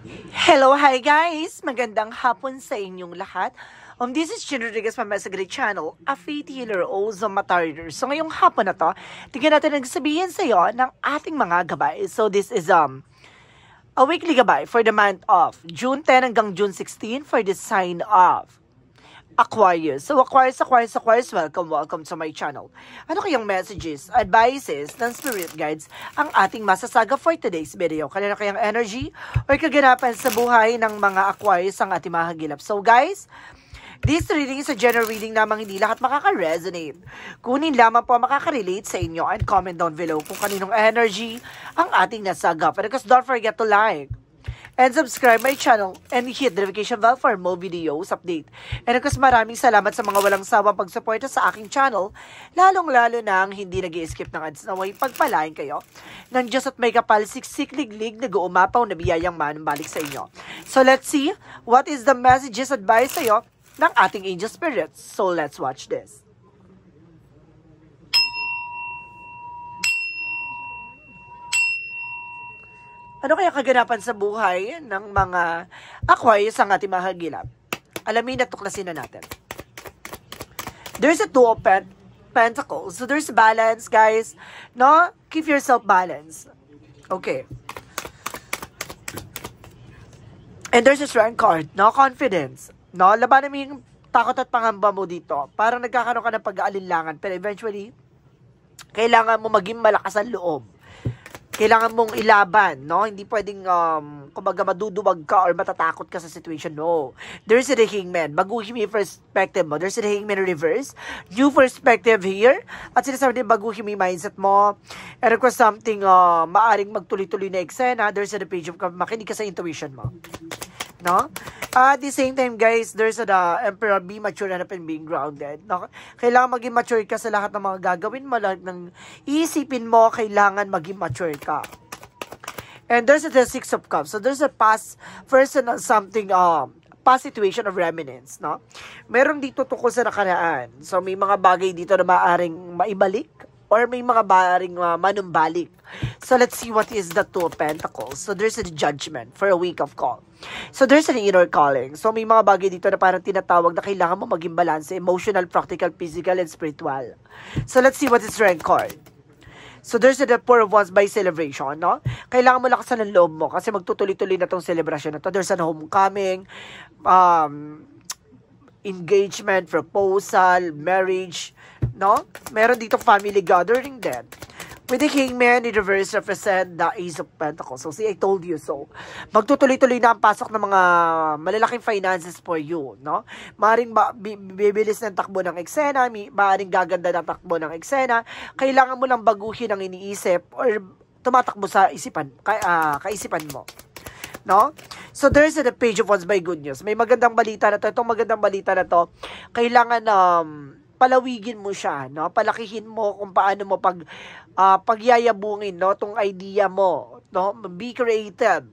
Hello, hi guys! Magandang hapon sa inyong lahat. This is Jen Rodriguez from my Sagrid Channel, a faith healer o Zomatarder. So ngayong hapon na to, tingnan natin nagsabihin sa iyo ng ating mga gabay. So this is a weekly gabay for the month of June 10 hanggang June 16 for the sign of Aquarius. So Aquarius, welcome to my channel. Ano kayang messages, advices, ng spirit guides ang ating masasaga for today's video? Kanina kayang energy or kaganapan sa buhay ng mga Aquarius ang ating mahagilap. So guys, this reading is a general reading namang hindi lahat makaka-resonate. Kunin lamang po makaka-relate sa inyo and comment down below kung kaninong energy ang ating nasagap. And because don't forget to like and subscribe my channel and hit the notification bell for more videos update. And of course, maraming salamat sa mga walang sawang pagsuporta sa aking channel, lalong-lalo nang hindi nag-i-skip ng ads. Naway pagpalain kayo ng Diyos at may kapal siksik-liglig na guumapaw na biyayang manumbalik sa inyo. So let's see what is the messages advice sa iyo ng ating angel spirits. So let's watch this. Ano kaya kaganapan sa buhay ng mga Aquarius ang ating mahagilap? Alamin at tuklasin na natin. There's a two of pentacles. So there's balance, guys. No? Keep yourself balanced. Okay. And there's a strength card. No? Confidence. No? Labanan mo yung takot at pangamba mo dito. Parang nagkakaroon ka ng pag-aalinlangan. Pero eventually, kailangan mo maging malakas ang loob. Kailangan mong ilaban, no? Hindi pwedeng, kumbaga maduduwag ka or matatakot ka sa situation. No. There's a hangman. Baguhin mo yung perspective mo. There's a hangman reverse. New perspective here. At sinasabi din, baguhin mo yung mindset mo. And of course, something maaring magtuloy-tuloy na eksena. There's a page of makinig ka sa intuition mo. No? At the same time, guys, there's the Emperor, be mature and being grounded. No? Kailangan maging mature ka sa lahat ng mga gagawin mo, lahat ng iisipin mo, kailangan maging mature ka. And there's the Six of Cups. So there's a past person on something, past situation of remnants, no? Meron dito tungkol sa nakaraan. So may mga bagay dito na maaaring maibalik or may mga baring manumbalik. So let's see what is the Two of Pentacles. So there's a judgment for a week of call. So there's an inner calling. So may mga bagay dito na parang tinatawag na kailangan mo maging balance, emotional, practical, physical, and spiritual. So let's see what is strength card. So there's the Four of Wands by celebration, no? Kailangan mo lakasan ng loob mo kasi magtutuloy-tuloy na tong celebration na to. There's an homecoming, engagement, proposal, marriage, no? Meron dito family gathering din. With the Hangman, in reverse, represent the Ace of Pentacles. So, see, I told you so. Magtutuloy-tuloy na ang pasok ng mga malalaking finances for you, no? Maaring bibilis ng takbo ng eksena, maaring gaganda ng takbo ng eksena. Kailangan mo lang baguhin ang iniisip or tumatakbo sa isipan, kaisipan mo. No? So, there's the Page of Wands by good news. May magandang balita na to. Itong magandang balita na to, kailangan palawigin mo siya, no? Palakihin mo kung paano mo pagyayabungin, no, tong idea mo, no? Be creative.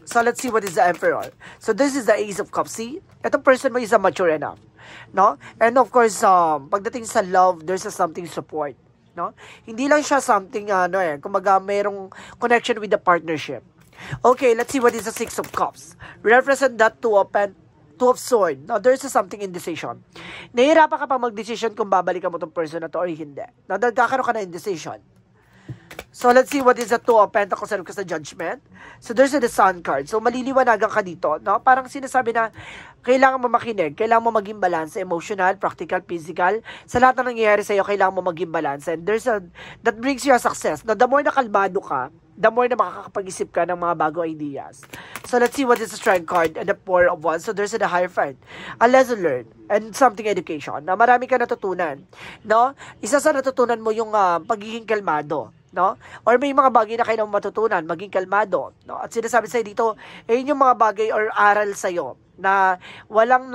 So let's see what is the Emperor. So this is the Ace of Cups. See? Itong person mo is mature enough, no? And of course, pagdating sa love, there's something support, no? Hindi lang siya something kumaga merong connection with the partnership. Okay, let's see what is the Six of Cups. Represent that Two of Swords. Now, there's something indecision. Nahihirapan ka pa mag-decision kung babalikan mo itong person na to or hindi. Now, nagkakaroon ka na indecision. So, let's see what is the Two of Pentacles and the Judgment. So, there's the Sun card. So, maliliwanagan ka dito. No? Parang sinasabi na kailangan mo makinig, kailangan mo maging balance, emotional, practical, physical. Sa lahat na nangyayari sa'yo, kailangan mo maging balance. And that brings you a success. Now, the more na kalmado ka, the more na makakapag-isip ka ng mga bago ideas. So, let's see what is the Strength card and the Four of Wands. So, there's the Hierophant. A lesson learned and something education. Na marami ka natutunan. No? Isa sa natutunan mo yung pagiging kalmado. No? Or may mga bagay na kailangan matutunan, maging kalmado. No? At sinasabi sa'yo dito, yun yung mga bagay or aral sa'yo na walang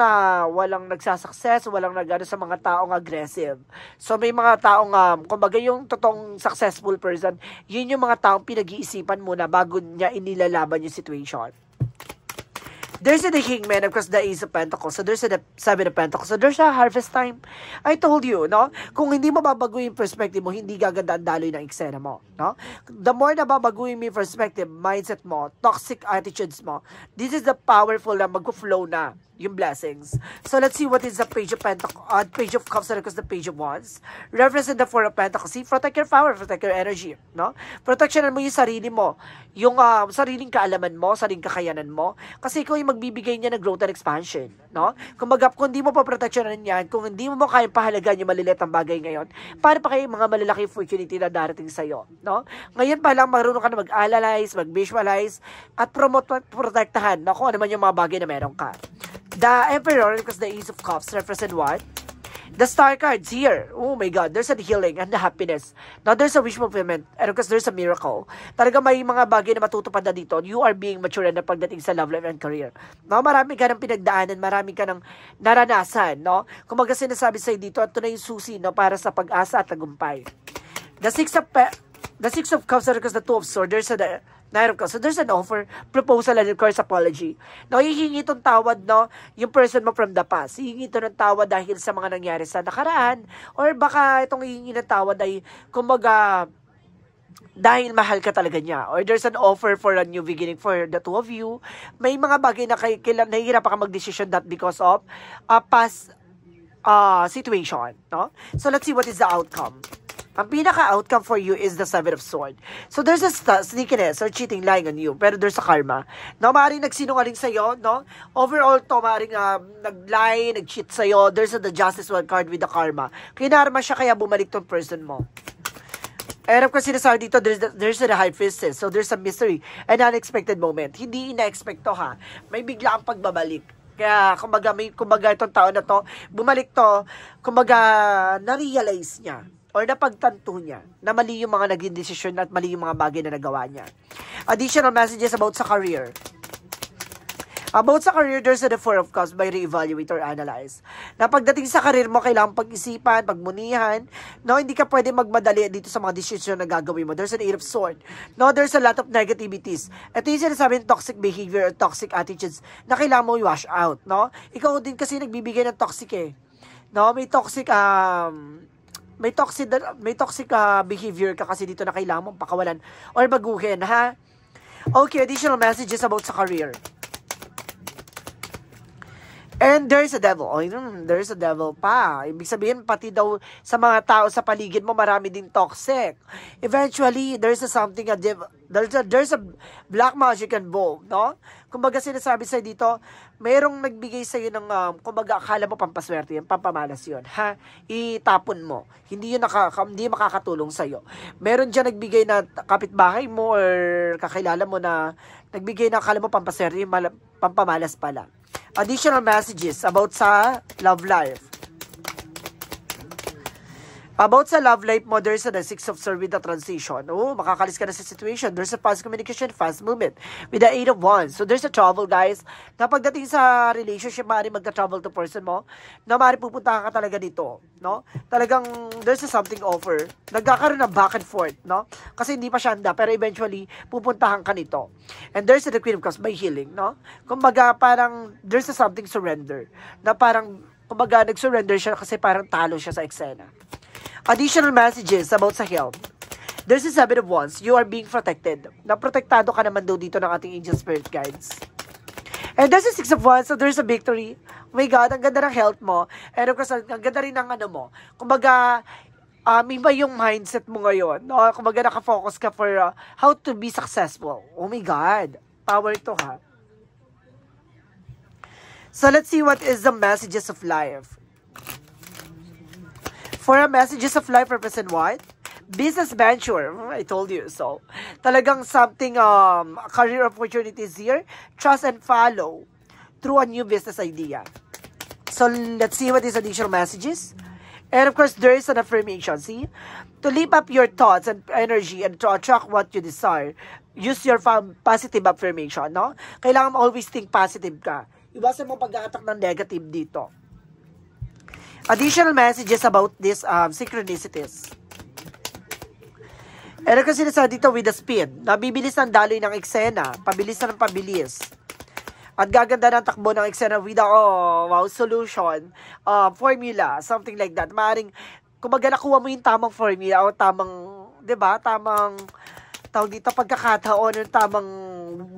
nagsasucess, walang nagano sa mga taong aggressive. So may mga taong kumbaga yung totoong successful person, yun yung mga taong pinag-iisipan muna bago niya inilalaban yung situation. There's the Hangman, of course, the Ace of Pentacles. So, there's the Seven of Pentacles. So, there's a harvest time. I told you, no? Kung hindi mo babaguhin yung perspective mo, hindi gaganda ang daloy ng eksena mo, no? The more na babaguhin mo yung perspective, mindset mo, toxic attitudes mo, this is the powerful na mag-flow na yung blessings. So, let's see what is the Page of Pentacles, Page of Cups, and the Page of Wands. Represent the Four of Pentacles. See, protect your power, protect your energy, no? Protectionan mo yung sarili mo, yung sariling kaalaman mo, sariling kakayanan mo, kasi ikaw yung magbibigay niya ng growth and expansion, no? Kung hindi mo pa protectionan yan, kung hindi mo kayang pahalagan yung maliliit ang bagay ngayon, para pa kayo mga malalaki opportunity na darating sa'yo, no? Ngayon pa lang, marunong ka na mag-analyze, mag-visualize, at protektahan, no? Kung ano man yung mga bagay na meron ka. The Emperor, because the Ace of Cups represent what? The Star cards here. Oh my God, there's a healing and the happiness. Now, there's a wish fulfillment. And because there's a miracle. Talaga may mga bagay na matutupad na dito. You are being mature na pagdating sa love life and career. No, marami ka ng pinagdaanan, marami ka ng naranasan, no? Kung baga sinasabi sa'yo dito, ito na yung susi, no, para sa pag-asa at tagumpay. The Six of Cups, because the Two of Swords, there's a So, there's an offer, proposal, and of course, apology. No, hihingi itong tawad, no, yung person mo from the past. Hihingi ito ng tawad dahil sa mga nangyari sa nakaraan, or baka itong hihingi ng tawad ay, kumbaga, dahil mahal ka talaga niya. Or there's an offer for a new beginning for the two of you. May mga bagay na nahihirap ka mag-decision that because of past situation, no? So, let's see what is the outcome. Ang pinaka-outcome for you is the Seven of Swords. So, there's a sneakiness or cheating lying on you. Pero there's a karma. No, maaaring nagsinungaling sa'yo, no? Overall to, maaaring nag-lie, nag-cheat sa'yo. There's the Justice One card with the karma. Kinarma siya, kaya bumalik tong person mo. And of course, sinasabi dito, there's the High Priestess. So, there's a mystery. An unexpected moment. Hindi ina-expect to, ha? May bigla ang pagbabalik. Kaya, kumbaga itong taon na to, bumalik to, kumbaga, na-realize niya or napagtanto niya na mali yung mga naging desisyon at mali yung mga bagay na nagawa niya. Additional messages about sa career. About sa career, there's the Four of Cups by re-evaluate or analyze. Na pagdating sa career mo, kailangan pag-isipan, pagmunihan. No, hindi ka pwede magmadali dito sa mga desisyon na gagawin mo. There's an Eight of Swords. No, there's a lot of negativities. Ito yung sinasabi ng toxic behavior or toxic attitudes na kailangan mo i-wash out. No? Ikaw din kasi nagbibigay ng toxic eh. No, may toxic behavior ka kasi dito na kailangan mong pakawalan or baguhin, ha? Okay, additional messages about sa career. And there's a devil. Oh, there's a devil pa. Ibig sabihin, pati daw sa mga tao sa paligid mo, marami din toxic. Eventually, there's a black magic involved, no? Kumbaga sinasabi sa'yo dito, mayroong nagbigay sa'yo ng, kumbaga akala mo pampaswerte yan, pampamalas yun, ha? Itapon mo. Hindi makakatulong sa'yo. Meron dyan nagbigay na kapitbahay mo or kakilala mo na nagbigay na akala mo pampaswerte, pampamalas pala. Additional messages about sa love life. About sa love life mo, there's a Six of Swords with the transition. Oh, makakalis ka na sa situation. There's a fast communication, fast movement. With the Eight of Wands. So, there's a travel, guys. Na pagdating sa relationship, maaari magka-travel to person mo, na maaari pupunta ka talaga dito. No? Talagang, there's a something offer. Nagkakaroon ng back and forth, no? Kasi hindi pa siya handa, pero eventually, pupuntahan ka nito. And there's the Queen of Cups by healing, no? Kumbaga, parang, there's a something surrender. Na parang, kumbaga, nag-surrender siya kasi parang talo siya sa eksena. Additional messages about sa health. There's a Seven of Wands. You are being protected. Naprotektado ka naman daw dito ng ating angel spirit guides. And there's a Six of Wands, so there's a victory. Oh my God, ang ganda ng health mo. And of course, ang ganda rin ng ano mo. Kumbaga, iba yung mindset mo ngayon. No? Kumbaga, nakafocus ka for how to be successful. Oh my God. Power to, ha? So, let's see what is the messages of life. For a messages of life represent what? Business venture. I told you so. Talagang something, career opportunities here. Trust and follow through a new business idea. So, let's see what is additional messages. And of course, there is an affirmation. See? To lift up your thoughts and energy and to attract what you desire, use your positive affirmation, no? Kailangan always think positive ka. Iwasan mo pag-attack ng negative dito. Additional messages about this synchronicities. And kasi nasa dito with the speed, nabibilis ng daloy ng eksena, pabilis na ng pabilis. At gaganda ng takbo ng eksena with a solution, formula, something like that. Maaring, kumbaga nakuha mo yung tamang formula o tamang, di ba, tamang, tawag dito, pagkakataon, yung tamang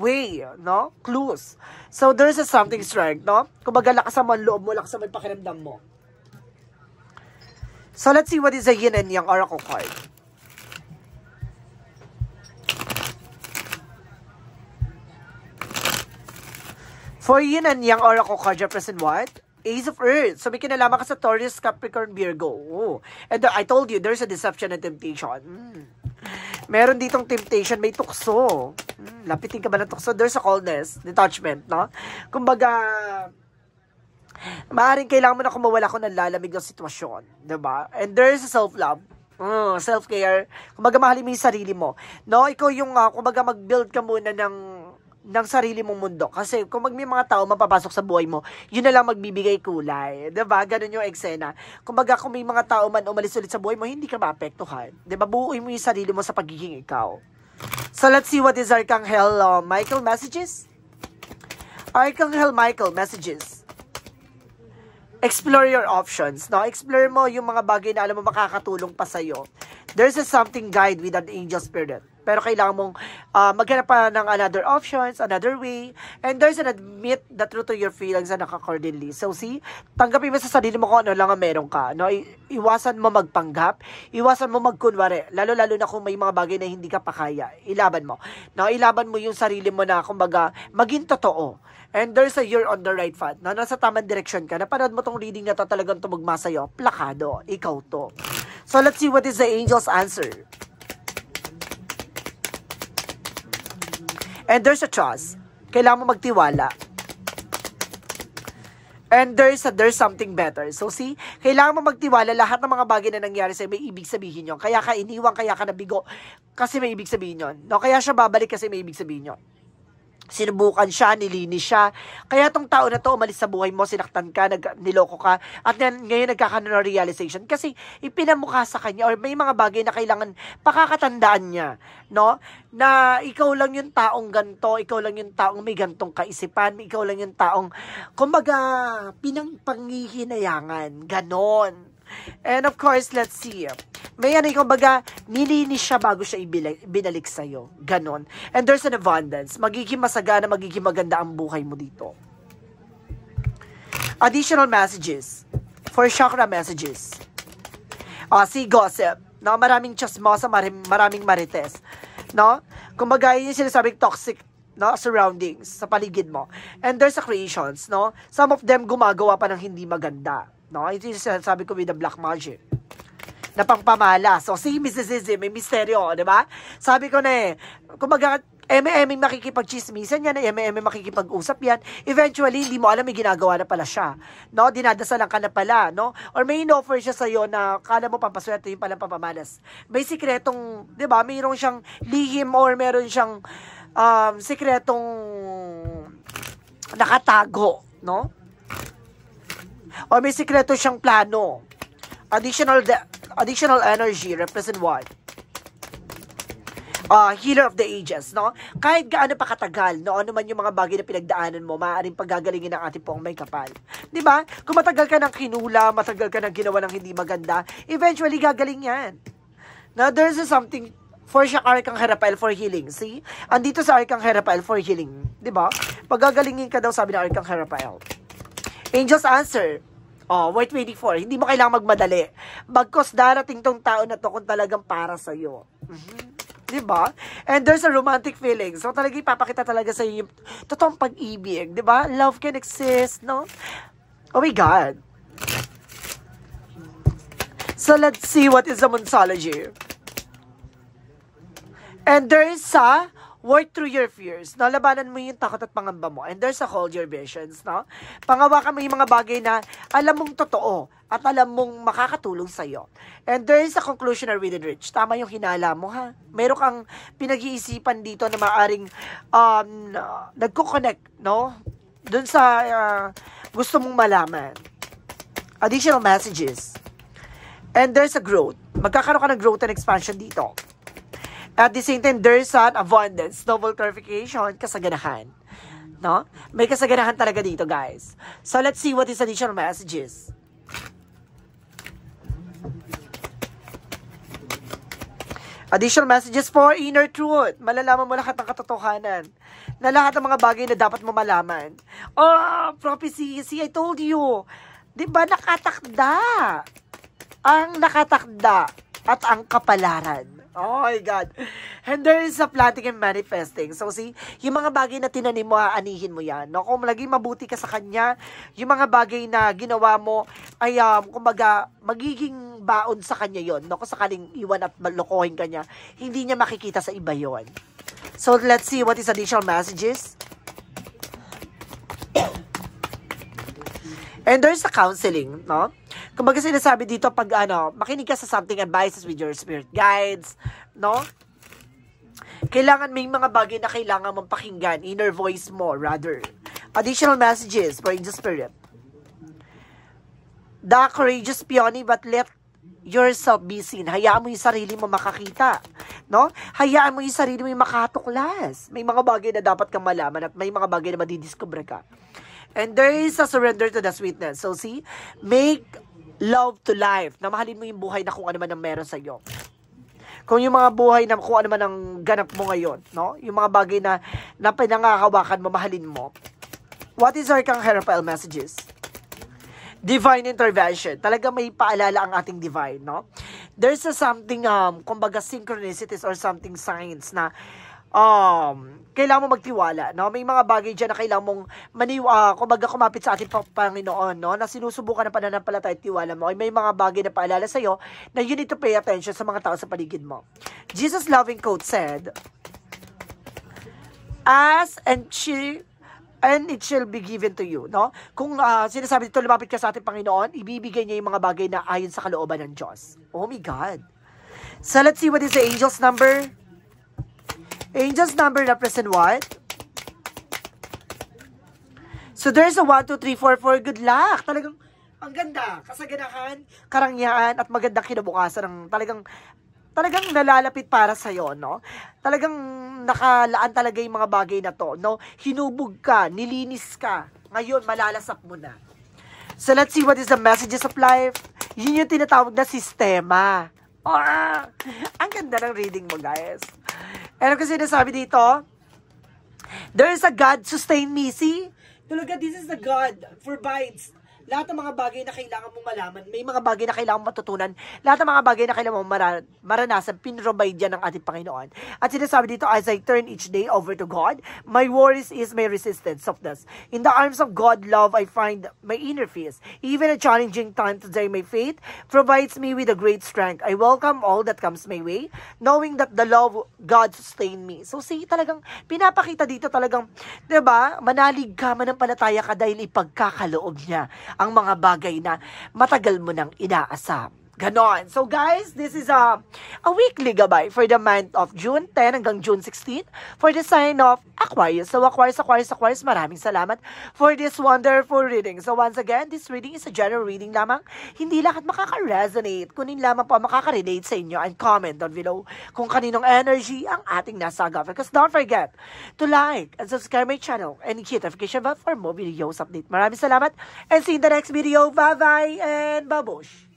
way, no? Clues. So, there's a something strength, no? Kumbaga, lakasan mo ang loob mo, lakasan mo yung pakiramdam mo. So, let's see what is the yin and yang oracle card. For yin and yang oracle card, represent what? Ace of Earth. So, may kinalaman ka sa Taurus, Capricorn, Virgo. Oh. And I told you, there's a deception and temptation. Meron ditong temptation, may tukso. Lapitin ka ba ng tukso? There's a coldness, detachment, no? Kumbaga, maaaring kailangan mo na kumawala ko ng lalamig ng sitwasyon. Diba? And there's a self-love. Self-care. Kumbaga, mahalin mo yung sarili mo. No? Ikaw yung, kumbaga, mag-build ka muna ng sarili mong mundo. Kasi kung may mga tao mapapasok sa buhay mo, yun na lang magbibigay kulay. Diba? Ganun yung eksena. Kumbaga, kung may mga tao man umalis ulit sa buhay mo, hindi ka maapektuhan. Diba? Buuin mo yung sarili mo sa pagiging ikaw. So, let's see what is Archangel Michael messages. Archangel Michael messages. Explore your options. No? Explore mo yung mga bagay na alam mo makakatulong pa sa'yo. There's a something guide with an angel spirit. Pero kailangan mong maghanap pa ng another options, another way. And there's an admit the truth to your feelings and accordingly. So see, tanggapin mo sa sarili mo kung ano lang ang meron ka. No? Iwasan mo magpanggap, iwasan mo magkunwari. Lalo-lalo na kung may mga bagay na hindi ka pa kaya. Ilaban mo. No? Ilaban mo yung sarili mo na kumbaga maging totoo. And there's you're on the right path. No? Nasa tamang direction ka. Napanood mo tong reading na to, talagang tumugma sa'yo. Plakado. Ikaw to. So let's see what is the angel's answer. And there's a trust. Kailangan mo magtiwala. And there's something better. So see, kailangan mo magtiwala. Lahat ng mga bagay na nangyari sa'yo, may ibig sabihin yun. Kaya ka iniwang, kaya ka nabigo, kasi may ibig sabihin yun. No? Kaya siya babalik kasi may ibig sabihin yun. Sinubukan siya, nilinis siya. Kaya tong tao na to, umalis sa buhay mo, sinaktan ka, niloko ka, at ngayon nagkakaroon ng realization. Kasi ipinamukha sa kanya, or may mga bagay na kailangan pakakatandaan niya, no? Na ikaw lang yung taong ganto, ikaw lang yung taong may gantong kaisipan, ikaw lang yung taong, kumbaga, pinangpangihinayangan, ganon. And of course, let's see. May kumbaga, nilinis siya bago siya binalik sa'yo. Ganon. And there's an abundance. Magiging masagana, magiging maganda ang buhay mo dito. Additional messages. For chakra messages. Si gossip. No? Maraming chismosa, maraming marites. No? Kumbaga, yun yung sinasabing toxic, no, surroundings sa paligid mo. And there's a creations, no? Some of them gumagawa pa ng hindi maganda. No? Ito yung sinasabi ko with the black magic. Na pangpamala. So, si mysticism, may misteryo, di ba? Sabi ko na kumbaga, makikipag-chismisan yan, makikipag-usap yan. Eventually, hindi mo alam, may ginagawa na pala siya. No? Dinadasalan ka na pala, no? Or may in-offer siya sa'yo na kala mo pampaswerte, yung palang pampamalas. May sikretong, di ba? Mayroon siyang lihim or meron siyang sikretong nakatago, no? Or may sikreto siyang plano. Additional energy represent what? Healer of the ages, no? Kahit gaano pa katagal, no? Ano man yung mga bagay na pinagdaanan mo, maaaring pagagalingin ng ating pong may kapal. Di ba? Kung matagal ka ng kinula, matagal ka ng ginawa ng hindi maganda, eventually gagaling yan. Now, there's something for siya Archangel Raphael for healing. See? Andito sa Archangel Raphael for healing. Di ba? Pagagalingin ka daw, sabi ng Archangel Raphael. Angel's answer. Wait 24. Hindi mo kailangang magmadali. Bagkos darating tong tao na to kung talagang para sa'yo. Diba? And there's a romantic feeling. So talaga ipapakita talaga sa iyo yung totoong pag-ibig. Diba? Love can exist, no? Oh my God. So let's see what is the Monsology. And there is a work through your fears. No? Labanan mo yung takot at pangamba mo. And there's a hold your visions. No? Pangawakan mo yung mga bagay na alam mong totoo at alam mong makakatulong sa'yo. And there is a conclusion or within reach. Tama yung hinala mo, ha? Meron kang pinag-iisipan dito na maaring nagko-connect, no? Dun sa gusto mong malaman. Additional messages. And there's a growth. Magkakaroon ka ng growth and expansion dito. At the same time, there's an abundance, double clarification, kasaganahan. No? May kasaganahan talaga dito, guys. So, let's see what is additional messages. Additional messages for inner truth. Malalaman mo lahat ng katotohanan. Na lahat ng mga bagay na dapat mo malaman. Oh, prophecy. See, I told you. Diba nakatakda? Ang nakatakda at ang kapalaran. Oh my God. And there is a planting and manifesting. So see, yung mga bagay na tinanim mo, aanihin mo yan. No? Kung laging mabuti ka sa kanya, yung mga bagay na ginawa mo ay, kumbaga, magiging baon sa kanya yon. No? Kung sakaling iwan at malokohin ka niya, hindi niya makikita sa iba yon. So let's see what is additional messages. And there's a counseling, no? Kumbaga sinasabi dito pag makinig ka sa something advices with your spirit guides, no? Kailangan may mga bagay na kailangan mong pakinggan, inner voice mo, rather. Additional messages for angel spirit. The courageous peony, but let yourself be seen. Hayaan mo yung sarili mo makakita, no? Hayaan mo yung sarili mo yung makatuklas. May mga bagay na dapat kang malaman at may mga bagay na madidiscover ka. And there is a surrender to the sweetness. So see, make love to life. Na mahalin mo yung buhay na kung ano man ang meron sa iyo. Kung yung mga buhay na kung ano man ang ganap mo ngayon, no? Yung mga bagay na pinangakawakan mo, mahalin mo. What is our Kangherapel messages? Divine intervention. Talaga may paalala ang ating divine, no? There's a something, kumbaga synchronicities or something signs na kailangan mo magtiwala, no? May mga bagay dyan na kailangan mong kumbaga kumapit sa ating Panginoon, no? Na sinusubukan ng pananampalataya at tiwala mo. Ay may mga bagay na paalala sa'yo na you need to pay attention sa mga tao sa paligid mo. Jesus' loving quote said, "Ask and it shall be given to you," no? Kung sinasabi dito, lumapit ka sa ating Panginoon, ibibigay niya yung mga bagay na ayon sa kalooban ng Diyos. Oh my God. So let's see what is the angel's number. Angel's number represent what? So there's a 1, 2, 3, 4, 4. Good luck. Talagang ang ganda. Kasaganahan, karangyaan, at magandang kinabukasan ng talagang nalalapit para sa'yo, no? Talagang nakalaan talaga yung mga bagay na to, no? Hinubog ka, nilinis ka. Ngayon, malalasap mo na. So let's see what is the messages of life. Yun yung tinatawag na sistema. Ang ganda ng reading mo, guys. Ano kasi sinasabi dito? There is a God sustain me. See? Look at this is the God provides. Lahat ng mga bagay na kailangan mong malaman, may mga bagay na kailangan mong matutunan, lahat ng mga bagay na kailangan mong maranasan, pinrovide yan ng ating Panginoon. At sinasabi dito, as I turn each day over to God, my worries is my resistance, softness. In the arms of God, love, I find my inner peace. Even a challenging time today, my faith provides me with a great strength. I welcome all that comes my way, knowing that the love of God sustain me. So see, talagang pinapakita dito talagang, diba, manalig ka, manampalataya ka dahil ipagkakaloob niya ang mga bagay na matagal mo nang inaasam. Ganon. So guys, this is a weekly gabay for the month of June 10 hanggang June 16 for the sign of Aquarius. So Aquarius, maraming salamat for this wonderful reading. So once again, this reading is a general reading lamang. Hindi lahat makaka-resonate. Kunin lamang po makaka-relate sa inyo and comment down below kung kaninong energy ang ating nasa agave. Because don't forget to like and subscribe my channel and hit notification bell for more videos update. Maraming salamat and see you in the next video. Bye-bye and babush!